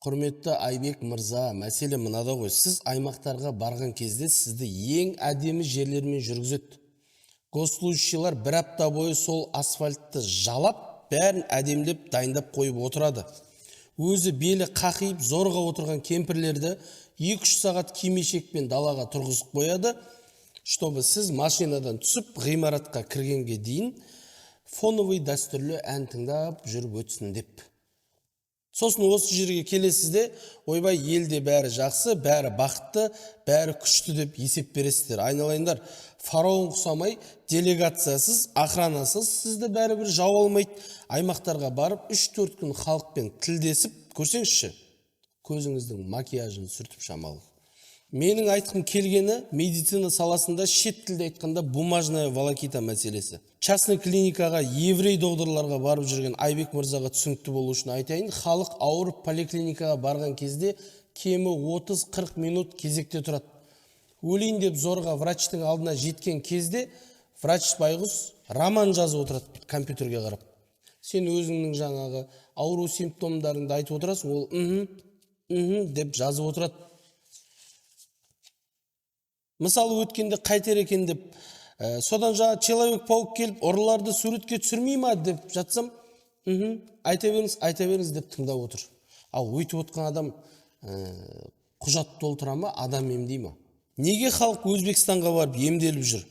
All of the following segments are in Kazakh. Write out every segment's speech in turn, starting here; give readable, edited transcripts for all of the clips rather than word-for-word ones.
Құрметті Айбек мырза, мәселе мынада ғой. Сіз аймақтарға барған кезде сізді ең әдемі жерлермен жүргізеді. Госслужащийлар бір апта бойы сол асфальтты жалап, бәрін әдемлеп дайындап қойып отырады. Өзі белі қақиып зорға отырған кемпірлерді 2-3 сағат кимешекпен далаға тұрғызып қояды, чтобы сіз машинадан түсіп ғимаратқа кіргенге дейін фоновый дәстүрлі ән тыңдап жүріп өтсін деп. Сосын осы жерге келесізде, ойбай елде бәрі жақсы, бәрі бақытты, бәрі күшті деп есеп бересіздер. Айналайындар, фараон құсамай, делегациясыз, охранасыз сізді бәрі бір жау алмайды. Аймақтарға барып 3-4 күн халықпен тілдесіп, көрсеңізші, көзіңіздің макияжын сүртіп шамалы. Менің айтқым келгені медицина саласында шет тілде айтқанда бумажная волокита мәселесі. Частный клиникаға еврей доғдырларға барып жүрген Айбек мырзаға түсінікті болу үшін айтайын, халық ауырып поликлиникаға барған кезде кемі 30-40 минут кезекте тұрады. Өлейін деп зорға врачтың алдына жеткен кезде врач байғұс роман жазып отырады компьютерге қарап. Сен өзіңнің жаңағы ауру симптомдарыңды айтып отырасың, ол деп жазып отырады. Мысалы өткенде қайтер екен деп, содан жаңа Человек-паук келіп, ұрыларды суретке түсірмей ма деп жатсам, айта беріңіз деп тыңдап отыр. Ал өйтіп отқан адам құжат толтыра ма, адам емдей ма? Неге халық Өзбекстанға барып емделіп жүр?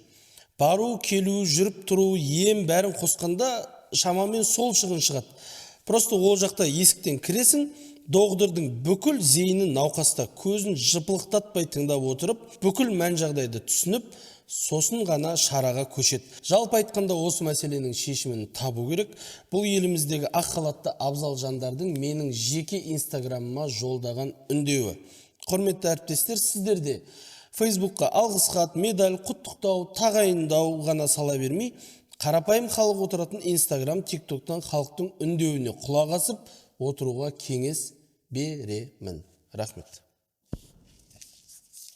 Бару, келу, жүріп тұру, ем бәрін қосқанда шамамен сол шығын шығады. Просто ол жақта есіктен кіресің, доғдырдың бүкіл зейіні науқаста көзін жыпылықтатпай тыңдап отырып, бүкіл мән жағдайды түсініп, сосын ғана шараға көшеді. Жалпы айтқанда осы мәселенің шешімін табу керек. Бұл еліміздегі ақ халатты абзал жандардың менің жеке инстаграмыма жолдаған үндеуі. Құрметті әріптестер, сіздерде Фейсбукқа алғыс хат, медаль, құттықтау, тағайындау ғана сала бермей, қарапайым халық отыратын Инстаграм, ТикТоктан халықтың үндеуіне құлақ асып отыруға кеңес беремін. Рахмет.